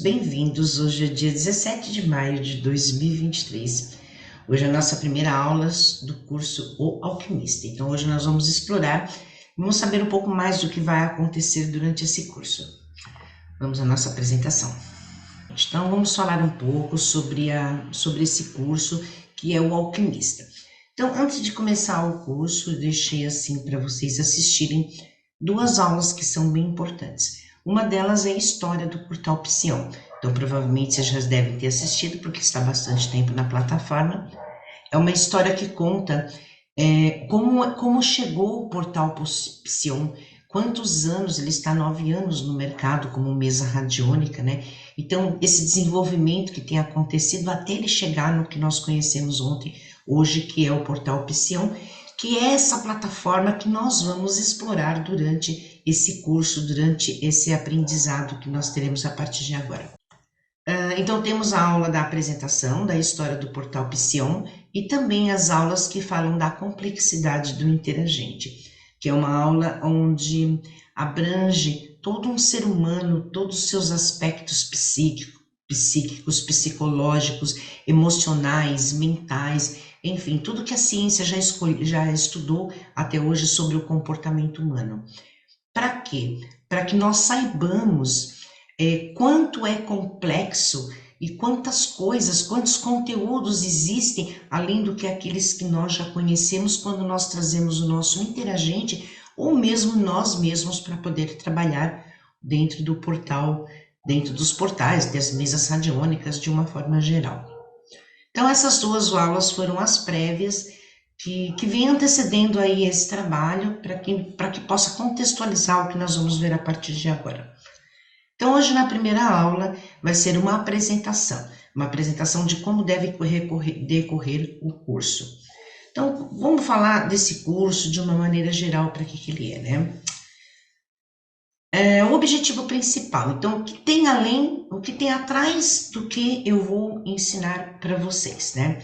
bem-vindos. Hoje é dia 17 de maio de 2023. Hoje é a nossa primeira aula do curso O Alquimista. Então, hoje nós vamos explorar, vamos saber um pouco mais do que vai acontecer durante esse curso. Vamos à nossa apresentação. Então, vamos falar um pouco sobre esse curso, que é o Alquimista. Então, antes de começar o curso, eu deixei assim para vocês assistirem duas aulas que são bem importantes. Uma delas é a história do Portal Psion. Então, provavelmente vocês já devem ter assistido, porque está há bastante tempo na plataforma. É uma história que conta como chegou o Portal Psion, quantos anos, ele está há 9 anos no mercado como mesa radiônica, né? Então, esse desenvolvimento que tem acontecido até ele chegar no que nós conhecemos hoje, que é o Portal Psion, que é essa plataforma que nós vamos explorar durante esse curso, durante esse aprendizado que nós teremos a partir de agora. Então, temos a aula da apresentação da história do Portal Psion e também as aulas que falam da complexidade do interagente, que é uma aula onde abrange todo um ser humano, todos os seus aspectos psíquicos, psicológicos, emocionais, mentais, enfim, tudo que a ciência já estudou até hoje sobre o comportamento humano. Para quê? Para que nós saibamos quanto é complexo e quantas coisas, quantos conteúdos existem, além do que aqueles que nós já conhecemos quando nós trazemos o nosso interagente ou mesmo nós mesmos para poder trabalhar dentro do portal, dentro dos portais, das mesas radiônicas de uma forma geral. Então, essas duas aulas foram as prévias que vem antecedendo aí esse trabalho para que possa contextualizar o que nós vamos ver a partir de agora. Então, hoje na primeira aula vai ser uma apresentação de como deve decorrer o curso. Então, vamos falar desse curso de uma maneira geral para que ele é, né? O objetivo principal, então, o que tem atrás do que eu vou ensinar para vocês, né?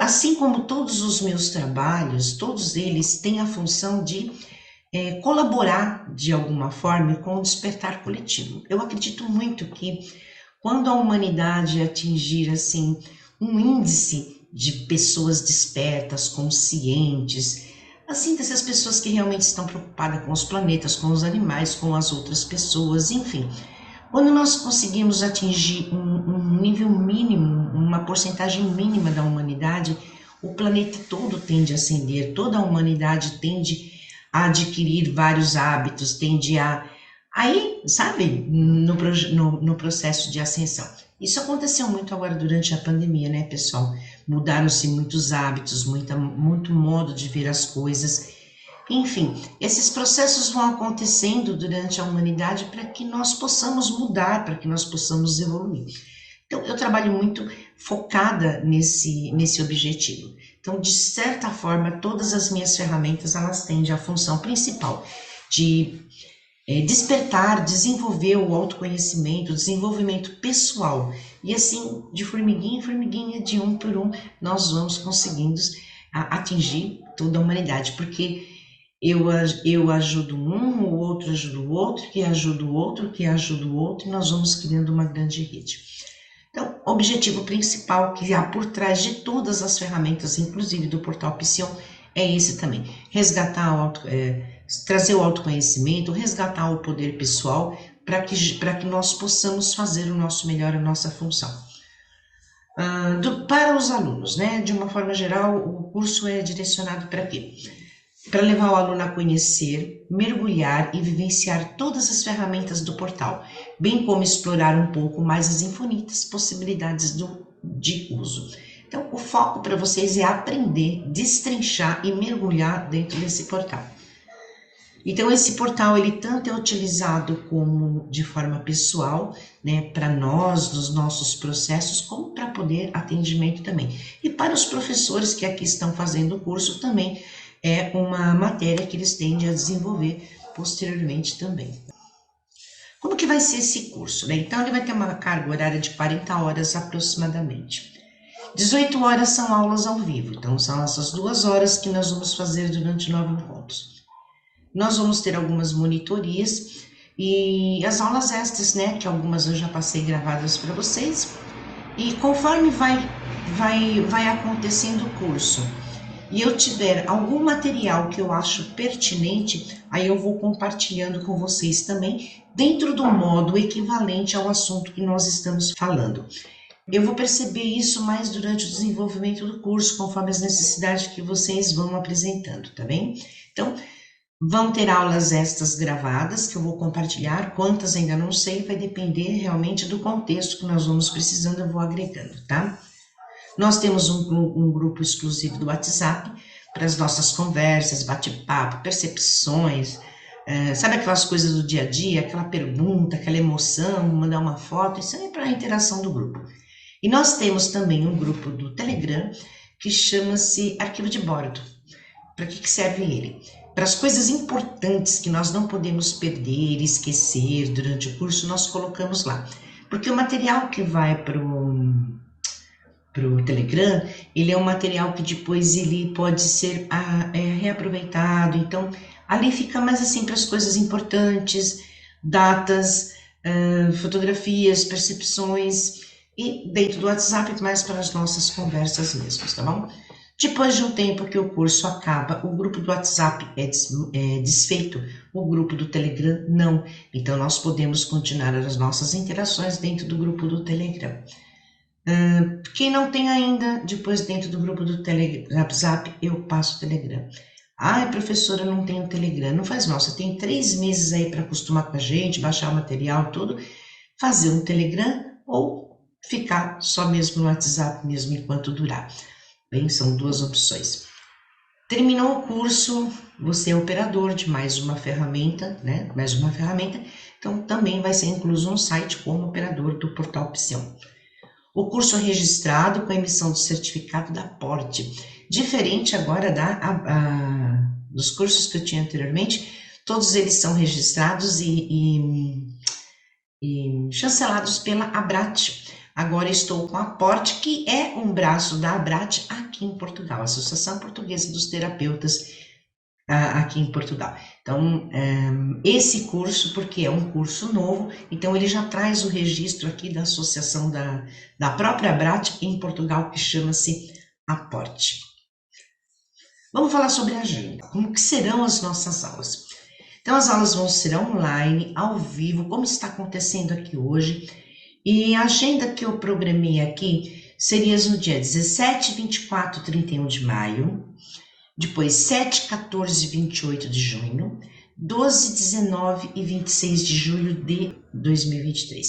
Assim como todos os meus trabalhos, todos eles têm a função de colaborar de alguma forma com o despertar coletivo. Eu acredito muito que quando a humanidade atingir assim um índice de pessoas despertas, conscientes, assim, dessas pessoas que realmente estão preocupadas com os planetas, com os animais, com as outras pessoas, enfim. Quando nós conseguimos atingir um nível mínimo, uma porcentagem mínima da humanidade, o planeta todo tende a ascender, toda a humanidade tende a adquirir vários hábitos, tende a... Aí, sabe, no processo de ascensão. Isso aconteceu muito agora durante a pandemia, né, pessoal? Mudaram-se muitos hábitos, muito modo de ver as coisas. Enfim, esses processos vão acontecendo durante a humanidade para que nós possamos mudar, para que nós possamos evoluir. Então, eu trabalho muito focada nesse objetivo. Então, de certa forma, todas as minhas ferramentas, elas têm a função principal de despertar, desenvolver o autoconhecimento, o desenvolvimento pessoal. E assim, de formiguinha em formiguinha, de um por um, nós vamos conseguindo atingir toda a humanidade, porque eu ajudo um, o outro ajuda o outro, que ajuda o outro, que ajuda o outro, e nós vamos criando uma grande rede. Então, o objetivo principal que há por trás de todas as ferramentas, inclusive do Portal Psion, é esse também. Resgatar trazer o autoconhecimento, resgatar o poder pessoal, para que nós possamos fazer o nosso melhor, a nossa função. Para os alunos, né? De uma forma geral, o curso é direcionado para quê? Para levar o aluno a conhecer, mergulhar e vivenciar todas as ferramentas do portal, bem como explorar um pouco mais as infinitas possibilidades de uso. Então, o foco para vocês é aprender, destrinchar e mergulhar dentro desse portal. Então, esse portal, ele tanto é utilizado como de forma pessoal, né, para nós, nos nossos processos, como para poder atendimento também. E para os professores que aqui estão fazendo o curso também, é uma matéria que eles tendem a desenvolver posteriormente também. Como que vai ser esse curso, né? Então, ele vai ter uma carga horária de 40 horas aproximadamente. 18 horas são aulas ao vivo, então são essas 2 horas que nós vamos fazer durante 9 encontros. Nós vamos ter algumas monitorias E as aulas extras, né, que algumas eu já passei gravadas para vocês. E conforme vai acontecendo o curso e eu tiver algum material que eu acho pertinente, aí eu vou compartilhando com vocês também, dentro do modo equivalente ao assunto que nós estamos falando. Eu vou perceber isso mais durante o desenvolvimento do curso, conforme as necessidades que vocês vão apresentando, tá bem? Então, vão ter aulas extras gravadas que eu vou compartilhar, quantas ainda não sei, vai depender realmente do contexto que nós vamos precisando, eu vou agregando, tá? Nós temos um grupo exclusivo do WhatsApp para as nossas conversas, bate-papo, percepções, sabe aquelas coisas do dia a dia, aquela pergunta, aquela emoção, mandar uma foto, isso é para a interação do grupo. E nós temos também um grupo do Telegram que chama-se Arquivo de Bordo. Para que serve ele? Para as coisas importantes que nós não podemos perder, esquecer durante o curso, nós colocamos lá. Porque o material que vai para o Telegram, ele é um material que depois ele pode ser reaproveitado. Então, ali fica mais assim para as coisas importantes, datas, fotografias, percepções, e dentro do WhatsApp mais para as nossas conversas mesmo, tá bom? Depois de um tempo que o curso acaba, o grupo do WhatsApp é desfeito, o grupo do Telegram não. Então, nós podemos continuar as nossas interações dentro do grupo do Telegram. Quem não tem ainda, depois dentro do grupo do WhatsApp, eu passo o Telegram. Ai, professora, eu não tenho Telegram. Não faz mal, você tem 3 meses aí para acostumar com a gente, baixar o material, tudo, fazer um Telegram ou ficar só mesmo no WhatsApp mesmo enquanto durar. Bem, são 2 opções. Terminou o curso, você é operador de mais uma ferramenta, né? Mais uma ferramenta, então também vai ser incluso no site como operador do Portal Psion. O curso é registrado com a emissão do certificado da aporte. Diferente agora dos cursos que eu tinha anteriormente, todos eles são registrados e chancelados pela Abrat. Agora estou com a aporte, que é um braço da Abrat aqui em Portugal, Associação Portuguesa dos Terapeutas aqui em Portugal. Então, esse curso, porque é um curso novo, então ele já traz o registro aqui da associação da própria Abrat em Portugal, que chama-se Aporte. Vamos falar sobre a agenda, como que serão as nossas aulas. Então, as aulas vão ser online, ao vivo, como está acontecendo aqui hoje, e a agenda que eu programei aqui seria no dia 17, 24, 31 de maio, depois 7, 14 e 28 de junho, 12, 19 e 26 de julho de 2023.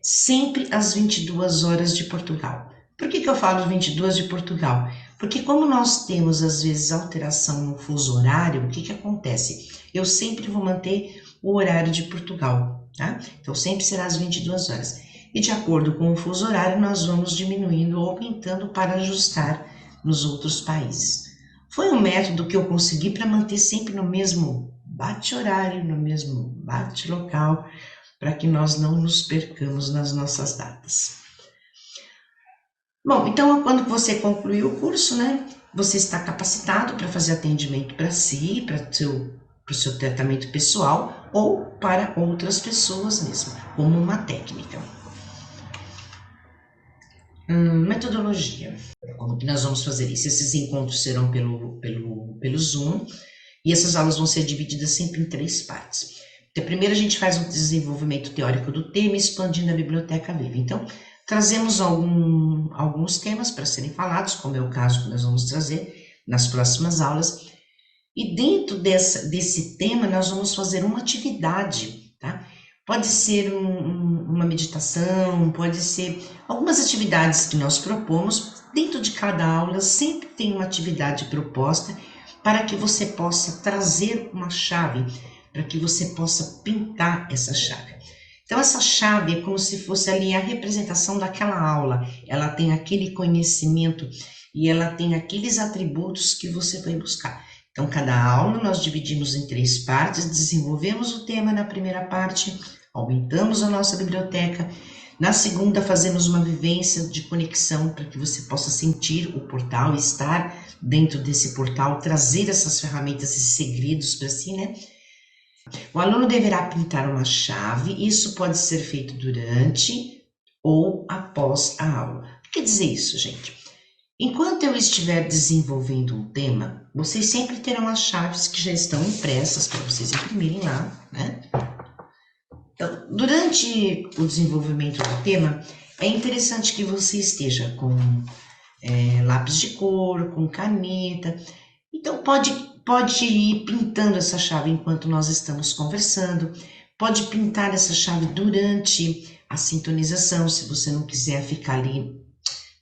Sempre às 22 horas de Portugal. Por que eu falo 22 de Portugal? Porque como nós temos às vezes alteração no fuso horário, o que acontece? Eu sempre vou manter o horário de Portugal, tá? Então sempre será às 22 horas. E de acordo com o fuso horário, nós vamos diminuindo ou aumentando para ajustar nos outros países. Foi um método que eu consegui para manter sempre no mesmo bate-horário, no mesmo bate-local, para que nós não nos percamos nas nossas datas. Bom, então quando você concluir o curso, né, você está capacitado para fazer atendimento para si, para o seu tratamento pessoal ou para outras pessoas mesmo, como uma técnica. Metodologia. Como que nós vamos fazer isso? Esses encontros serão pelo Zoom e essas aulas vão ser divididas sempre em 3 partes. Então, primeiro a gente faz um desenvolvimento teórico do tema, expandindo a biblioteca viva. Então, trazemos alguns temas para serem falados, como é o caso que nós vamos trazer nas próximas aulas. E dentro desse tema, nós vamos fazer uma atividade, tá? Pode ser uma meditação, pode ser algumas atividades que nós propomos. Dentro de cada aula sempre tem uma atividade proposta para que você possa trazer uma chave, para que você possa pintar essa chave. Então essa chave é como se fosse ali a representação daquela aula. Ela tem aquele conhecimento e ela tem aqueles atributos que você vai buscar. Então, cada aula nós dividimos em 3 partes, desenvolvemos o tema na primeira parte, aumentamos a nossa biblioteca. Na segunda, fazemos uma vivência de conexão para que você possa sentir o portal, estar dentro desse portal, trazer essas ferramentas, esses segredos para si, né? O aluno deverá pintar uma chave, isso pode ser feito durante ou após a aula. O que quer dizer isso, gente? Enquanto eu estiver desenvolvendo um tema, vocês sempre terão as chaves que já estão impressas para vocês imprimirem lá, né? Então, durante o desenvolvimento do tema, é interessante que você esteja com lápis de cor, com caneta. Então, pode ir pintando essa chave enquanto nós estamos conversando, pode pintar essa chave durante a sintonização, se você não quiser ficar ali,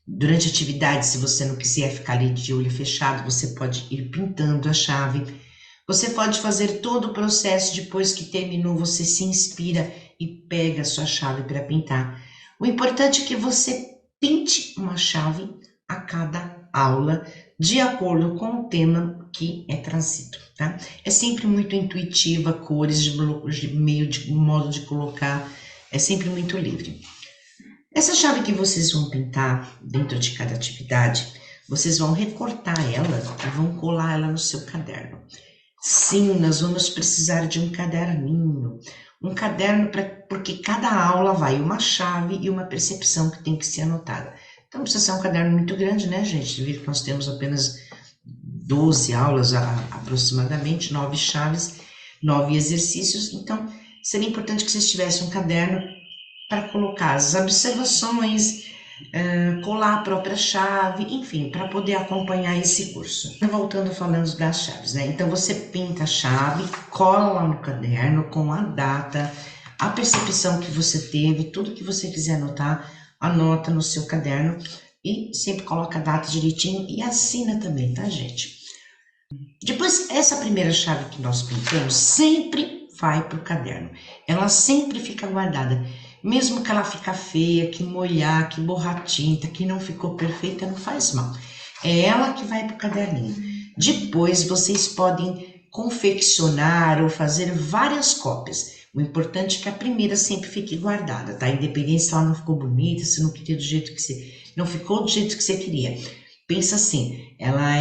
durante a atividade, se você não quiser ficar ali de olho fechado, você pode ir pintando a chave. Você pode fazer todo o processo, depois que terminou, você se inspira e pega a sua chave para pintar. O importante é que você pinte uma chave a cada aula, de acordo com o tema que é trazido, tá? É sempre muito intuitiva, cores, de modo de colocar, é sempre muito livre. Essa chave que vocês vão pintar dentro de cada atividade, vocês vão recortar ela e vão colar ela no seu caderno. Sim, nós vamos precisar de um caderninho. Um caderno porque cada aula vai uma chave e uma percepção que tem que ser anotada. Então, precisa ser um caderno muito grande, né, gente? Visto que nós temos apenas 12 aulas, aproximadamente, 9 chaves, 9 exercícios. Então, seria importante que vocês tivessem um caderno para colocar as observações, colar a própria chave, enfim, para poder acompanhar esse curso. Voltando falando das chaves, né? Então você pinta a chave, cola lá no caderno com a data, a percepção que você teve, tudo que você quiser anotar, anota no seu caderno e sempre coloca a data direitinho e assina também, tá, gente? Depois, essa primeira chave que nós pintamos sempre vai para o caderno. Ela sempre fica guardada. Mesmo que ela fique feia, que molhar, que borrar tinta, que não ficou perfeita, não faz mal. É ela que vai para o caderninho. Depois vocês podem confeccionar ou fazer várias cópias. O importante é que a primeira sempre fique guardada, tá? Independente se ela não ficou bonita, se não queria do jeito que você... não ficou do jeito que você queria. Pensa assim, ela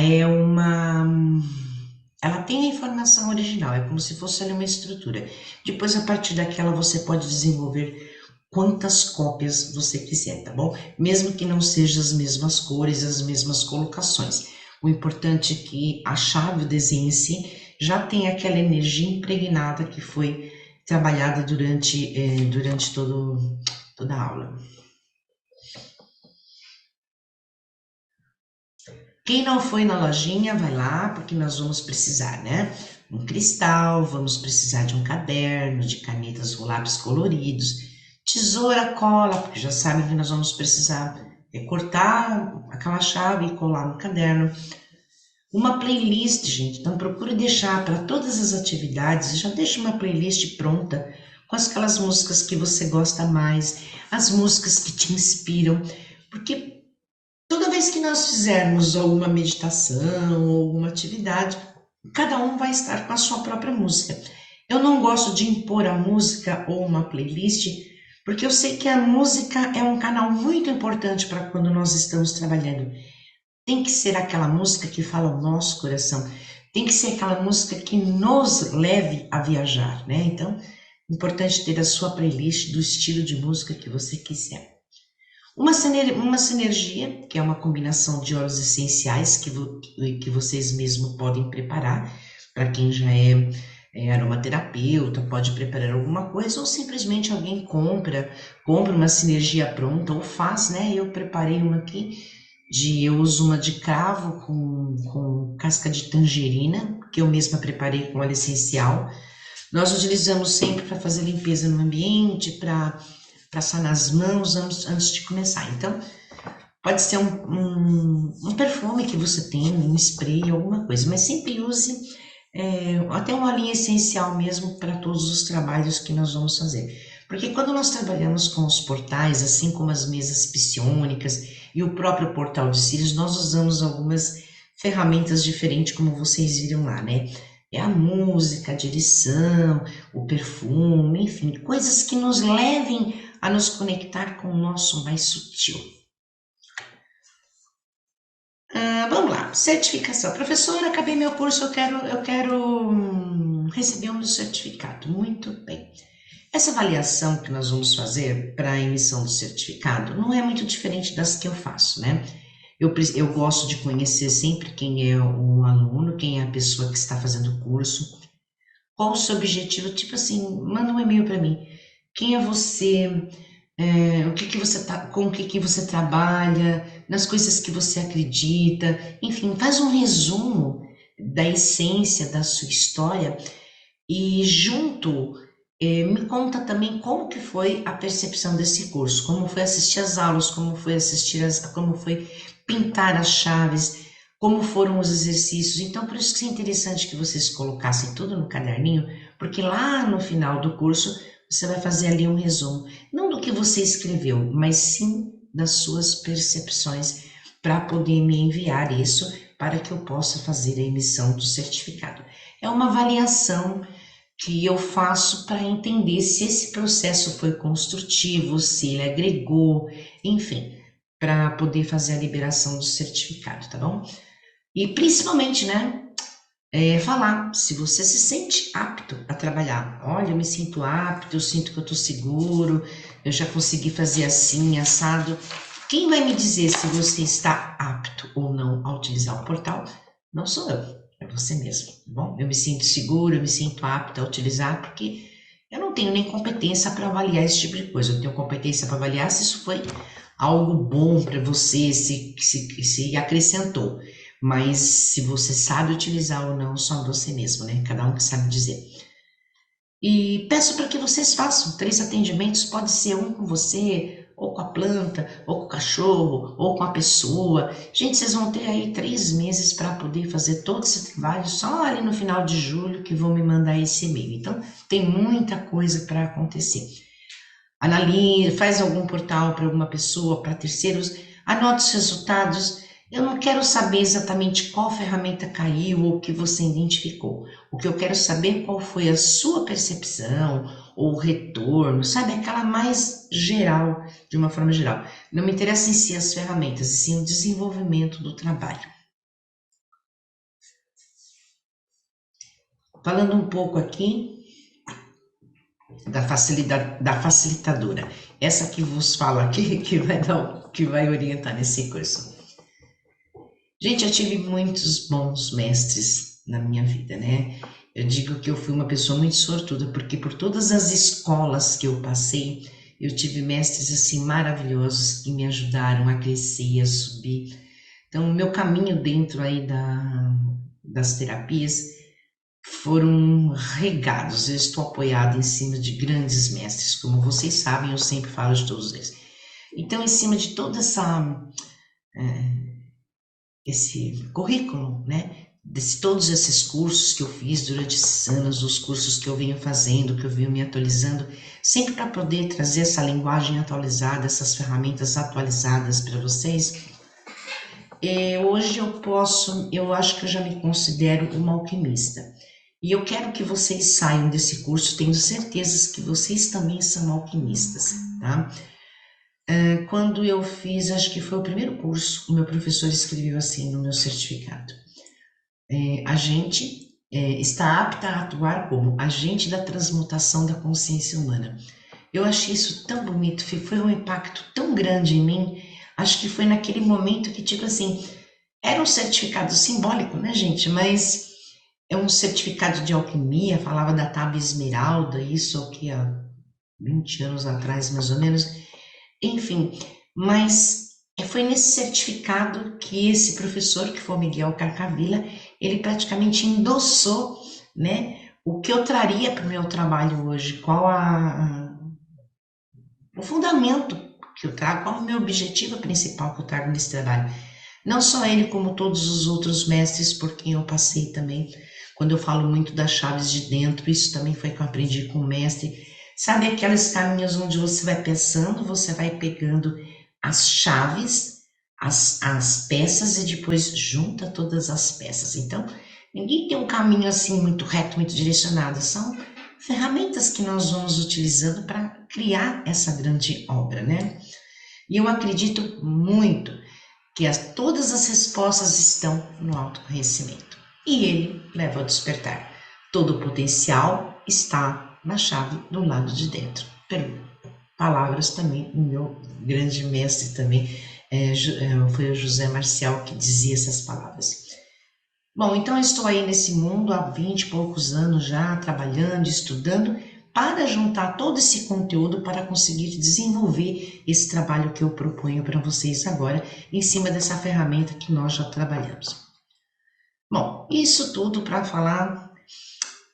tem a informação original, é como se fosse ali uma estrutura. Depois, a partir daquela, você pode desenvolver quantas cópias você quiser, tá bom? Mesmo que não sejam as mesmas cores, as mesmas colocações. O importante é que a chave, o desenho em si, já tem aquela energia impregnada que foi trabalhada durante toda a aula. Quem não foi na lojinha, vai lá, porque nós vamos precisar, né? Um cristal, vamos precisar de um caderno, de canetas ou lápis coloridos, tesoura, cola, porque já sabem que nós vamos precisar cortar aquela chave e colar no caderno. Uma playlist, gente, então procure deixar para todas as atividades, já deixa uma playlist pronta com aquelas músicas que você gosta mais, as músicas que te inspiram, porque toda vez que nós fizermos alguma meditação ou alguma atividade, cada um vai estar com a sua própria música. Eu não gosto de impor a música ou uma playlist, porque eu sei que a música é um canal muito importante para quando nós estamos trabalhando. Tem que ser aquela música que fala o nosso coração. Tem que ser aquela música que nos leve a viajar, né? Então, é importante ter a sua playlist do estilo de música que você quiser. Uma sinergia, que é uma combinação de óleos essenciais que vocês mesmos podem preparar, para quem já é aromaterapeuta, pode preparar alguma coisa, ou simplesmente alguém compra uma sinergia pronta, ou faz, né? Eu preparei uma aqui, eu uso uma de cravo com casca de tangerina, que eu mesma preparei com óleo essencial. Nós utilizamos sempre para fazer limpeza no ambiente, para passar nas mãos antes de começar. Então, pode ser um perfume que você tem, um spray, alguma coisa, mas sempre use até uma linha essencial mesmo para todos os trabalhos que nós vamos fazer. Porque quando nós trabalhamos com os portais, assim como as mesas psiônicas e o próprio portal de cílios, nós usamos algumas ferramentas diferentes, como vocês viram lá, né? É a música, a direção, o perfume, enfim, coisas que nos levem a nos conectar com o nosso mais sutil. Vamos lá, certificação. Professora, acabei meu curso, eu quero recebi o meu certificado. Muito bem. Essa avaliação que nós vamos fazer para a emissão do certificado não é muito diferente das que eu faço, né? Eu gosto de conhecer sempre quem é o aluno, quem é a pessoa que está fazendo o curso, qual o seu objetivo, tipo assim, manda um e-mail para mim. Quem é você? O que que você tá, com o que que você trabalha, nas coisas que você acredita, enfim, faz um resumo da essência da sua história e junto me conta também como que foi a percepção desse curso, como foi assistir às aulas, como foi pintar as chaves, como foram os exercícios. Então, por isso que é interessante que vocês colocassem tudo no caderninho, porque lá no final do curso você vai fazer ali um resumo, não do que você escreveu, mas sim das suas percepções, para poder me enviar isso, para que eu possa fazer a emissão do certificado. É uma avaliação que eu faço para entender se esse processo foi construtivo, se ele agregou, enfim, para poder fazer a liberação do certificado, tá bom? E principalmente, né, falar se você se sente apto a trabalhar. Olha, eu me sinto apto, eu sinto que eu estou seguro, eu já consegui fazer assim, assado. Quem vai me dizer se você está apto ou não a utilizar o portal? Não sou eu, é você mesmo, tá bom? Eu me sinto seguro, eu me sinto apto a utilizar, porque eu não tenho nem competência para avaliar esse tipo de coisa. Eu tenho competência para avaliar se isso foi algo bom para você, se acrescentou. Mas se você sabe utilizar ou não, só você mesmo, né? Cada um que sabe dizer. E peço para que vocês façam 3 atendimentos, pode ser um com você, ou com a planta, ou com o cachorro, ou com a pessoa. Gente, vocês vão ter aí 3 meses para poder fazer todo esse trabalho, só ali no final de julho que vão me mandar esse e-mail. Então, tem muita coisa para acontecer. Analise, faz algum portal para alguma pessoa, para terceiros, anote os resultados. Eu não quero saber exatamente qual ferramenta caiu ou o que você identificou. O que eu quero saber é qual foi a sua percepção ou retorno, sabe? Aquela mais geral, de uma forma geral. Não me interessa em si as ferramentas, e sim o desenvolvimento do trabalho. Falando um pouco aqui da facilidade, da facilitadora. Essa que vos falo aqui, que vai orientar nesse curso. Gente, eu tive muitos bons mestres na minha vida, né? Eu digo que eu fui uma pessoa muito sortuda, porque por todas as escolas que eu passei, eu tive mestres assim maravilhosos que me ajudaram a crescer, a subir. Então, o meu caminho dentro aí das terapias foram regados. Eu estou apoiada em cima de grandes mestres, como vocês sabem, eu sempre falo de todos eles. Então, em cima de toda esse currículo, né? Todos esses cursos que eu fiz durante esses anos, os cursos que eu venho fazendo, que eu venho me atualizando, sempre para poder trazer essa linguagem atualizada, essas ferramentas atualizadas para vocês. Hoje eu acho que eu já me considero uma alquimista. E eu quero que vocês saiam desse curso tendo certeza que vocês também são alquimistas, tá? Quando eu fiz, acho que foi o primeiro curso, o meu professor escreveu assim no meu certificado. A gente está apta a atuar como agente da transmutação da consciência humana. Eu achei isso tão bonito, foi um impacto tão grande em mim. Acho que foi naquele momento que, tipo assim, era um certificado simbólico, né, gente? Mas é um certificado de alquimia, falava da tábua esmeralda, isso aqui há 20 anos atrás, mais ou menos. Enfim, mas foi nesse certificado que esse professor, que foi o Miguel Carcavilla, ele praticamente endossou, né, o que eu traria para o meu trabalho hoje, o fundamento que eu trago, qual é o meu objetivo principal que eu trago nesse trabalho. Não só ele, como todos os outros mestres por quem eu passei também. Quando eu falo muito das chaves de dentro, isso também foi que eu aprendi com o mestre. Sabe aqueles caminhos onde você vai pensando, você vai pegando as chaves, as peças e depois junta todas as peças. Então, ninguém tem um caminho assim muito reto, muito direcionado. São ferramentas que nós vamos utilizando para criar essa grande obra, né? E eu acredito muito que todas as respostas estão no autoconhecimento. E ele leva ao despertar. Todo o potencial está na chave do lado de dentro. Palavras também, o meu grande mestre também, foi o José Marcial que dizia essas palavras. Bom, então eu estou aí nesse mundo há 20 e poucos anos já, trabalhando, estudando, para juntar todo esse conteúdo para conseguir desenvolver esse trabalho que eu proponho para vocês agora, em cima dessa ferramenta que nós já trabalhamos. Bom, isso tudo para falar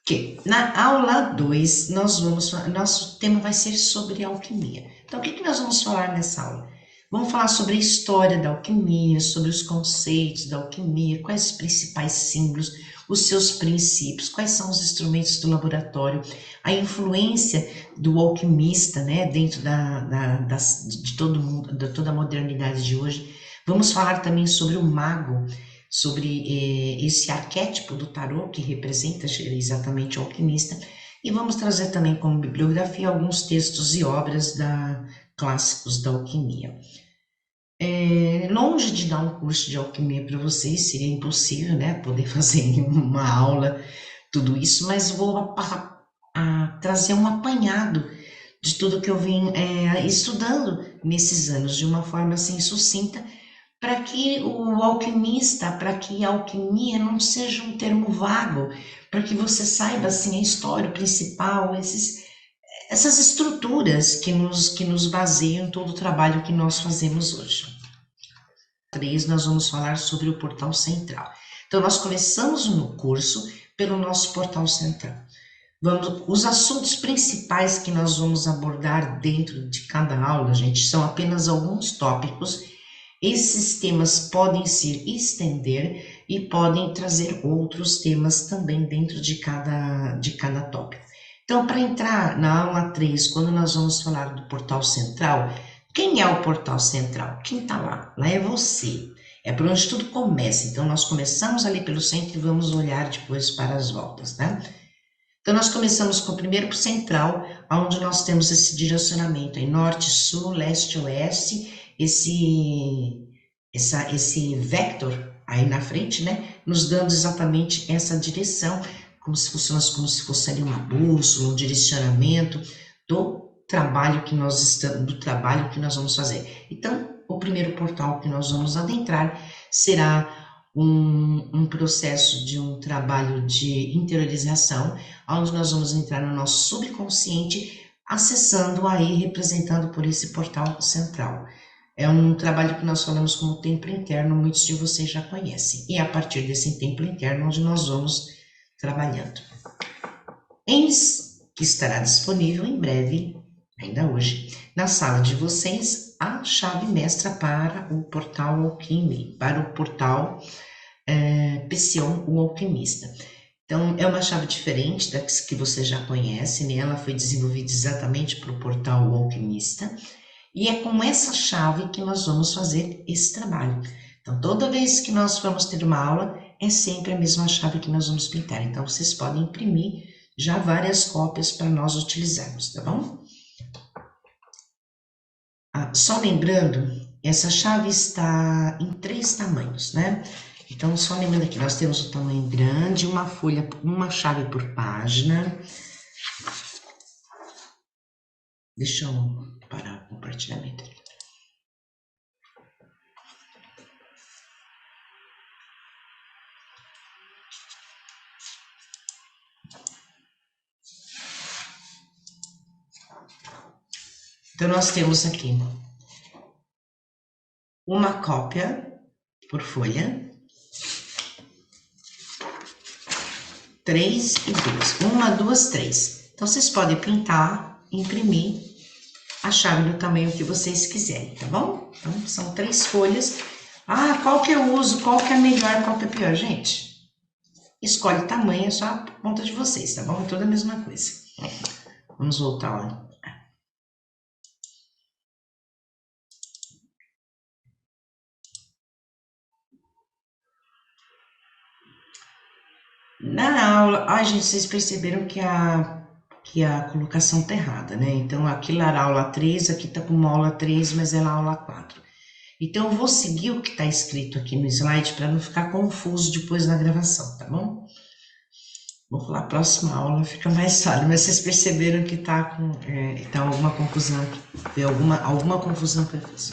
que na aula 2 nosso tema vai ser sobre alquimia. Então, o que nós vamos falar nessa aula? Vamos falar sobre a história da alquimia, sobre os conceitos da alquimia, quais os principais símbolos, os seus princípios, quais são os instrumentos do laboratório, a influência do alquimista, né, dentro de todo mundo, de toda a modernidade de hoje. Vamos falar também sobre o mago, sobre esse arquétipo do tarô que representa exatamente o alquimista, e vamos trazer também como bibliografia alguns textos e obras clássicos da alquimia. Longe de dar um curso de alquimia para vocês, seria impossível, né, poder fazer em uma aula tudo isso, mas vou trazer um apanhado de tudo que eu vim estudando nesses anos, de uma forma assim sucinta, para que o alquimista, para que a alquimia não seja um termo vago, para que você saiba assim a história principal, essas estruturas que nos baseiam em todo o trabalho que nós fazemos hoje. 3, nós vamos falar sobre o portal central. Então, nós começamos no curso pelo nosso portal central. Os assuntos principais que nós vamos abordar dentro de cada aula, gente, são apenas alguns tópicos. Esses temas podem se estender e podem trazer outros temas também dentro de cada tópico. Então, para entrar na aula 3, quando nós vamos falar do portal central, quem é o portal central? Quem está lá? Lá é você. É por onde tudo começa. Então, nós começamos ali pelo centro e vamos olhar depois para as voltas, né? Então, nós começamos com o primeiro central, onde nós temos esse direcionamento em norte, sul, leste, oeste, esse vector aí na frente, né, nos dando exatamente essa direção, como se fosse ali uma bússola, um direcionamento do trabalho que nós vamos fazer. Então, o primeiro portal que nós vamos adentrar será um processo de um trabalho de interiorização, onde nós vamos entrar no nosso subconsciente, acessando aí, representado por esse portal central. É um trabalho que nós falamos como templo interno, muitos de vocês já conhecem. E é a partir desse templo interno onde nós vamos trabalhando. Eis que estará disponível em breve, ainda hoje, na sala de vocês, a chave mestra para o portal Alquimia, para o portal Psion, o alquimista. Então, é uma chave diferente das que você já conhece, né? Ela foi desenvolvida exatamente para o portal O Alquimista, e é com essa chave que nós vamos fazer esse trabalho. Então, toda vez que nós vamos ter uma aula, é sempre a mesma chave que nós vamos pintar. Então, vocês podem imprimir já várias cópias para nós utilizarmos, tá bom? Só lembrando, essa chave está em 3 tamanhos, né? Então, só lembrando aqui, nós temos o tamanho grande, uma folha, uma chave por página. Deixa eu parar o compartilhamento aqui. Então, nós temos aqui uma cópia por folha, 3 e 2. 1, 2, 3. Então, vocês podem pintar, imprimir a chave do tamanho que vocês quiserem, tá bom? Então, são 3 folhas. Qual que eu uso? Qual que é melhor? Qual que é pior? Gente, escolhe o tamanho, é só a conta de vocês, tá bom? É toda a mesma coisa. Vamos voltar lá. Na aula, gente, vocês perceberam que a colocação tá errada, né? Então, aqui lá era aula 3, aqui tá como aula 3, mas é na aula 4. Então, eu vou seguir o que está escrito aqui no slide para não ficar confuso depois na gravação, tá bom? Vou falar, próxima aula fica mais fácil, mas vocês perceberam que tá com tá alguma confusão aqui. Foi alguma confusão que eu fiz.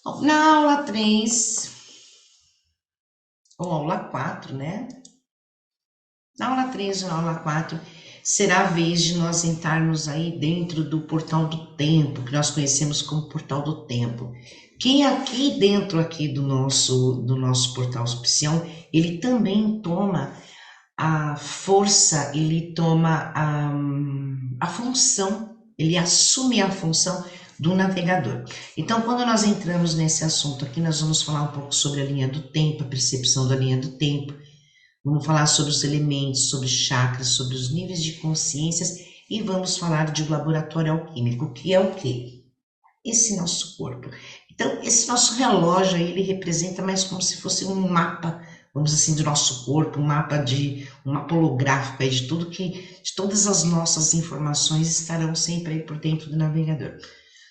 Bom, na aula 3, ou aula 4, né? Na aula 3 ou na aula 4, será a vez de nós entrarmos aí dentro do portal do tempo, que nós conhecemos como portal do tempo. Que aqui dentro aqui do nosso portal Psião, ele também toma a força, ele toma a função, ele assume a função do navegador. Então, quando nós entramos nesse assunto aqui, nós vamos falar um pouco sobre a linha do tempo, a percepção da linha do tempo, vamos falar sobre os elementos, sobre chakras, sobre os níveis de consciências e vamos falar de laboratório alquímico, que é o quê? Esse nosso corpo. Então, esse nosso relógio aí, ele representa mais como se fosse um mapa, vamos assim, do nosso corpo, um mapa holográfico aí de tudo de todas as nossas informações estarão sempre aí por dentro do navegador.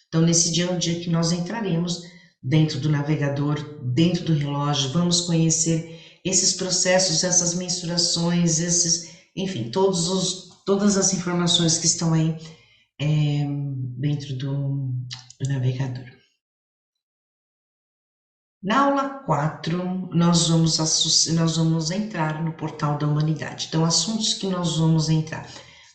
Então, nesse dia é um dia que nós entraremos dentro do navegador, dentro do relógio, vamos conhecer esses processos, essas mensurações, enfim, todas as informações que estão aí dentro do navegador. Na aula 4, nós vamos entrar no portal da humanidade. Então, assuntos que nós vamos entrar.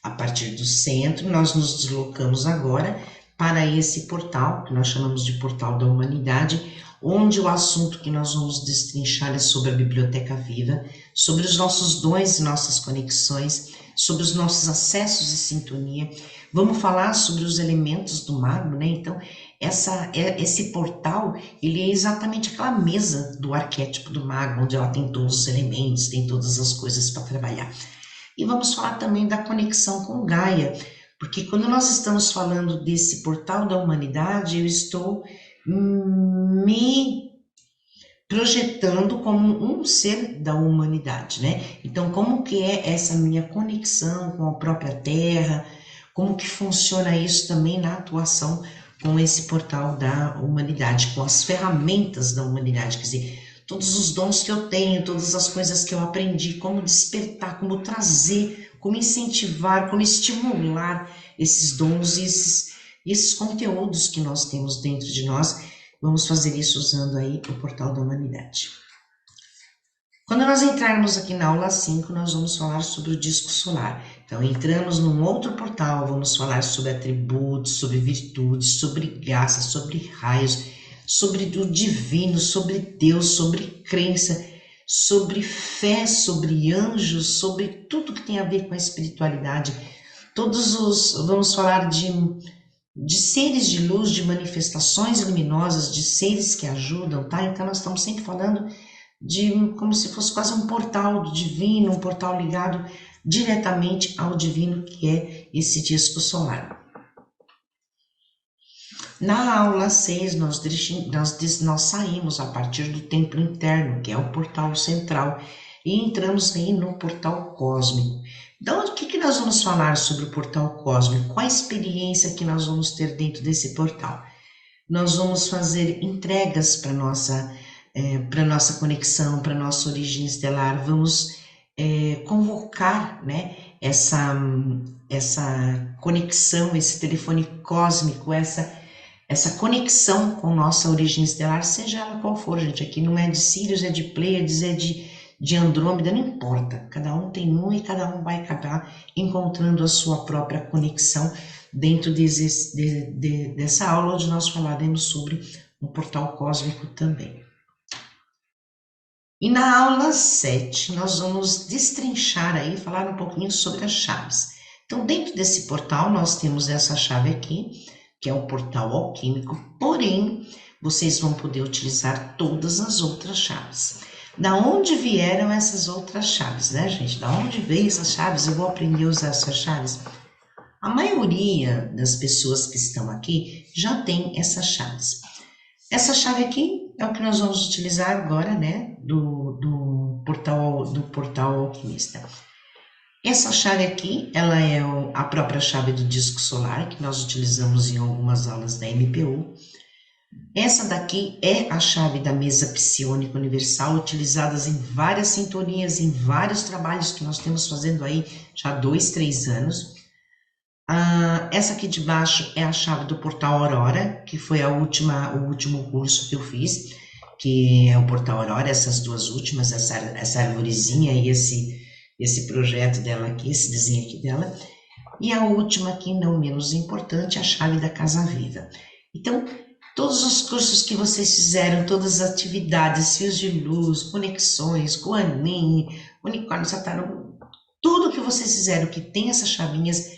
A partir do centro, nós nos deslocamos agora para esse portal, que nós chamamos de portal da humanidade, onde o assunto que nós vamos destrinchar é sobre a biblioteca viva, sobre os nossos dons e nossas conexões, sobre os nossos acessos e sintonia. Vamos falar sobre os elementos do mago, né? Então, esse portal, ele é exatamente aquela mesa do arquétipo do mago, onde ela tem todos os elementos, tem todas as coisas para trabalhar. E vamos falar também da conexão com Gaia, porque quando nós estamos falando desse portal da humanidade, eu estou me projetando como um ser da humanidade, né? Então, como que é essa minha conexão com a própria Terra, como que funciona isso também na atuação com esse portal da humanidade, com as ferramentas da humanidade, quer dizer, todos os dons que eu tenho, todas as coisas que eu aprendi, como despertar, como trazer, como incentivar, como estimular esses dons e esses conteúdos que nós temos dentro de nós. Vamos fazer isso usando aí o portal da humanidade. Quando nós entrarmos aqui na aula 5, nós vamos falar sobre o disco solar. Então, entramos num outro portal, vamos falar sobre atributos, sobre virtudes, sobre graça, sobre raios, sobre o divino, sobre Deus, sobre crença, sobre fé, sobre anjos, sobre tudo que tem a ver com a espiritualidade. Vamos falar de seres de luz, de manifestações luminosas, de seres que ajudam, tá? Então, nós estamos sempre falando como se fosse quase um portal do divino, um portal ligado diretamente ao divino, que é esse disco solar. Na aula 6, nós saímos a partir do templo interno, que é o portal central, e entramos aí no portal cósmico. Então, o que nós vamos falar sobre o portal cósmico? Qual a experiência que nós vamos ter dentro desse portal? Nós vamos fazer entregas para nossa conexão, para nossa origem estelar, vamos convocar, né, essa conexão, esse telefone cósmico, essa conexão com nossa origem estelar, seja ela qual for, gente. Aqui não é de Sirius, é de Pleiades, é de Andrômeda, não importa. Cada um tem um e cada um vai acabar encontrando a sua própria conexão dentro dessa aula, onde nós falaremos sobre um portal cósmico também. E na aula 7, nós vamos destrinchar aí, falar um pouquinho sobre as chaves. Então, dentro desse portal, nós temos essa chave aqui, que é o portal alquímico, porém, vocês vão poder utilizar todas as outras chaves. Da onde vieram essas outras chaves, né, gente? Da onde veio essas chaves? Eu vou aprender a usar essas chaves. A maioria das pessoas que estão aqui já tem essas chaves. Essa chave aqui é o que nós vamos utilizar agora, né, do portal alquimista. Essa chave aqui, ela é a própria chave do disco solar, que nós utilizamos em algumas aulas da MPU. Essa daqui é a chave da mesa psiônica universal, utilizadas em várias sintonias, em vários trabalhos que nós temos fazendo aí já há 2, 3 anos. Essa aqui de baixo é a chave do portal Aurora, que foi o último curso que eu fiz, que é o portal Aurora, essas duas últimas, essa arvorezinha e esse projeto dela aqui, esse desenho aqui dela. E a última aqui, não menos importante, a chave da Casa Viva. Então, todos os cursos que vocês fizeram, todas as atividades, fios de luz, conexões, Guanin, unicórnio, satarão, tudo que vocês fizeram que tem essas chavinhas,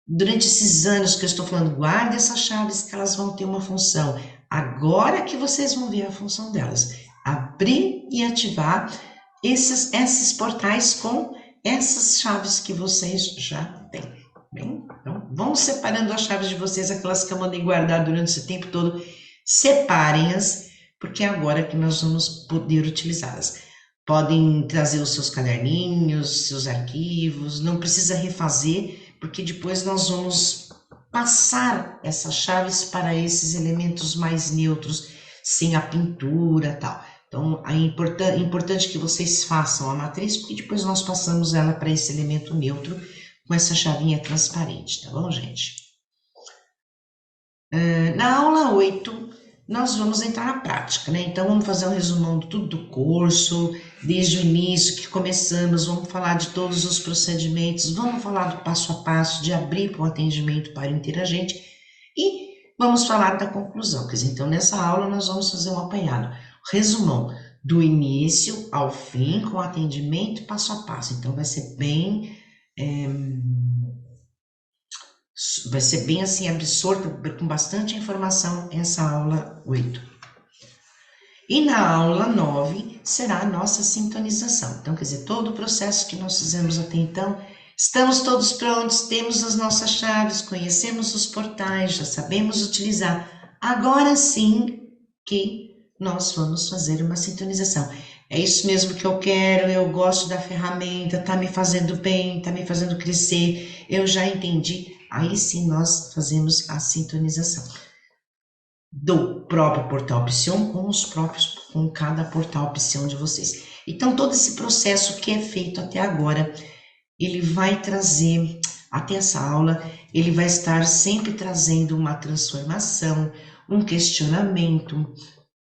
durante esses anos que eu estou falando, guarde essas chaves que elas vão ter uma função. Agora que vocês vão ver a função delas. Abrir e ativar esses portais com essas chaves que vocês já têm. Bem, então, vão separando as chaves de vocês, aquelas que eu mandei guardar durante esse tempo todo, separem-as, porque é agora que nós vamos poder utilizá-las. Podem trazer os seus caderninhos, seus arquivos, não precisa refazer, porque depois nós vamos passar essas chaves para esses elementos mais neutros, sem a pintura e tal. Então, é importante que vocês façam a matriz, porque depois nós passamos ela para esse elemento neutro, com essa chavinha transparente, tá bom, gente? Na aula 8, nós vamos entrar na prática, né? Então, vamos fazer um resumão de tudo do curso, desde o início que começamos, vamos falar de todos os procedimentos, vamos falar do passo a passo, de abrir para o atendimento para o interagente e vamos falar da conclusão. Quer dizer, então, nessa aula, nós vamos fazer um apanhado, resumão do início ao fim, com atendimento passo a passo. Então, vai ser bem assim absorta, com bastante informação, essa aula 8. E na aula 9 será a nossa sintonização. Então, quer dizer, todo o processo que nós fizemos até então, estamos todos prontos, temos as nossas chaves, conhecemos os portais, já sabemos utilizar. Agora sim que nós vamos fazer uma sintonização. É isso mesmo que eu quero, eu gosto da ferramenta, tá me fazendo bem, tá me fazendo crescer, eu já entendi. Aí sim nós fazemos a sintonização do próprio portal Psion com cada portal Psion de vocês. Então todo esse processo que é feito até agora, ele vai trazer, até essa aula, ele vai estar sempre trazendo uma transformação, um questionamento,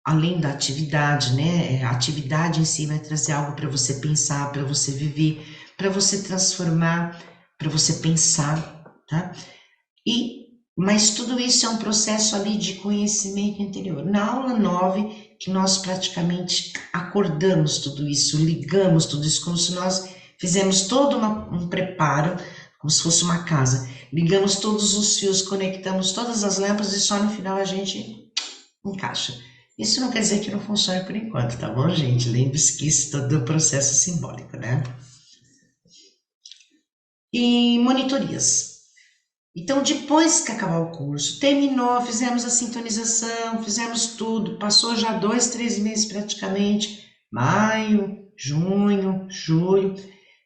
além da atividade, né? A atividade em si vai trazer algo para você pensar, para você viver, para você transformar, para você pensar, tá? Mas tudo isso é um processo ali de conhecimento interior. Na aula 9, que nós praticamente acordamos tudo isso, ligamos tudo isso, como se nós fizemos todo um preparo, como se fosse uma casa. Ligamos todos os fios, conectamos todas as lâmpadas e só no final a gente encaixa. Isso não quer dizer que não funcione por enquanto, tá bom, gente? Lembre-se que isso é todo um processo simbólico, né? E monitorias. Então, depois que acabar o curso, terminou, fizemos a sintonização, fizemos tudo, passou já 2, 3 meses praticamente, maio, junho, julho.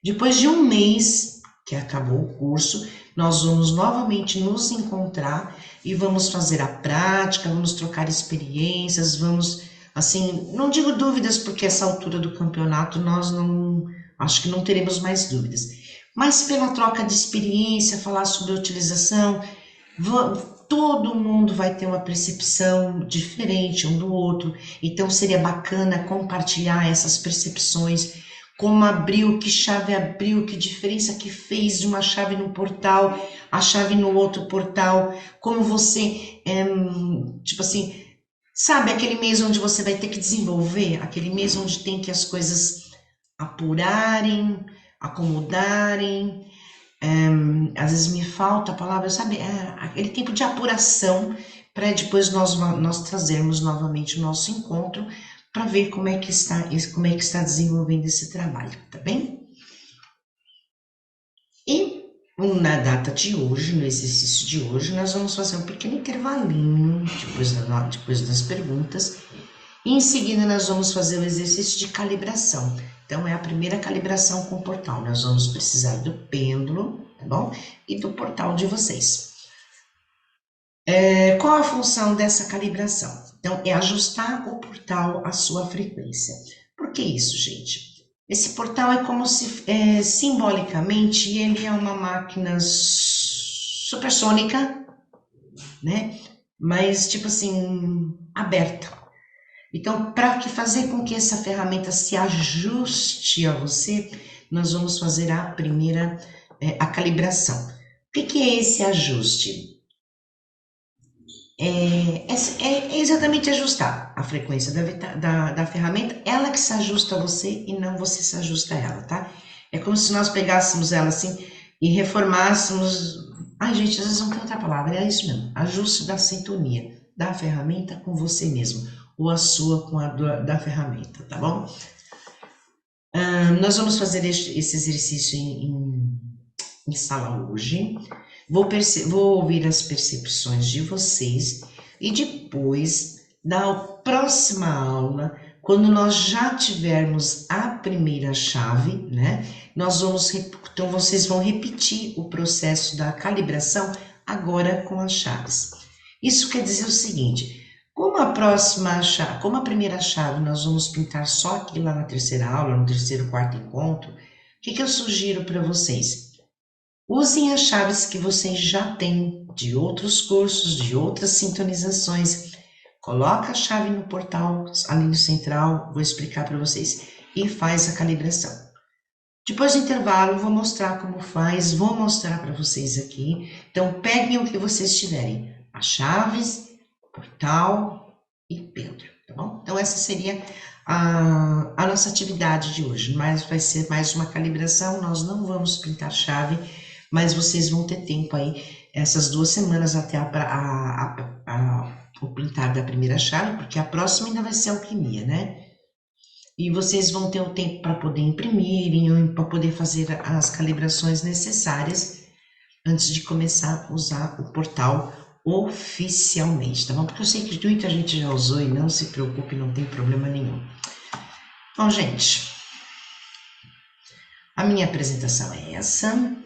Depois de um mês que acabou o curso, nós vamos novamente nos encontrar e vamos fazer a prática, vamos trocar experiências, vamos, assim, não digo dúvidas, porque essa altura do campeonato nós não, acho que não teremos mais dúvidas, mas pela troca de experiência, falar sobre a utilização, todo mundo vai ter uma percepção diferente um do outro, então seria bacana compartilhar essas percepções, como abriu, que chave abriu, que diferença que fez de uma chave no portal, a chave no outro portal, como você, tipo assim, sabe aquele mês onde você vai ter que desenvolver, aquele mês onde tem que as coisas apurarem, acomodarem, às vezes me falta a palavra, sabe, aquele tempo de apuração para depois nós trazermos novamente o nosso encontro para ver como é que está desenvolvendo esse trabalho, tá bem? E na data de hoje, no exercício de hoje, nós vamos fazer um pequeno intervalinho depois das perguntas e em seguida nós vamos fazer o exercício de calibração. Então, é a primeira calibração com o portal. Nós vamos precisar do pêndulo, tá bom? E do portal de vocês. Qual a função dessa calibração? Então, é ajustar o portal à sua frequência. Por que isso, gente? Esse portal é como se, simbolicamente, ele é uma máquina supersônica, né? Mas, tipo assim, aberta. Então, para que fazer com que essa ferramenta se ajuste a você, nós vamos fazer a primeira, a calibração. O que é esse ajuste? É exatamente ajustar a frequência da ferramenta, ela que se ajusta a você e não você se ajusta a ela, tá? É como se nós pegássemos ela assim e reformássemos. Ai, gente, às vezes não tem outra palavra, é isso mesmo. Ajuste da sintonia da ferramenta com você mesmo, ou a sua com a da ferramenta, tá bom? Nós vamos fazer esse exercício em sala hoje. Vou ouvir as percepções de vocês e depois, na próxima aula, quando nós já tivermos a primeira chave, né? Então vocês vão repetir o processo da calibração agora com as chaves. Isso quer dizer o seguinte: como a primeira chave nós vamos pintar só aqui lá na terceira aula, no terceiro, quarto encontro, o que eu sugiro para vocês? Usem as chaves que vocês já têm de outros cursos, de outras sintonizações. Coloca a chave no portal ali no central, vou explicar para vocês, e faz a calibração. Depois do intervalo, vou mostrar como faz, vou mostrar para vocês aqui. Então, peguem o que vocês tiverem, as chaves, portal e Pedro, tá bom? Então, essa seria a nossa atividade de hoje, mas vai ser mais uma calibração, nós não vamos pintar chave, mas vocês vão ter tempo aí, essas 2 semanas até o pintar da primeira chave, porque a próxima ainda vai ser alquimia, né? E vocês vão ter o tempo para poder imprimir, para poder fazer as calibrações necessárias antes de começar a usar o portal oficialmente, tá bom? Porque eu sei que muita gente já usou e não se preocupe, não tem problema nenhum. Bom, gente, a minha apresentação é essa.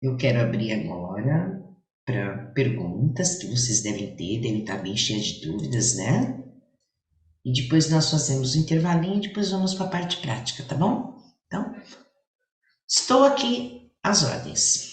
Eu quero abrir agora para perguntas que vocês devem estar bem cheias de dúvidas, né? E depois nós fazemos o intervalinho e depois vamos para a parte prática, tá bom? Então, estou aqui às ordens.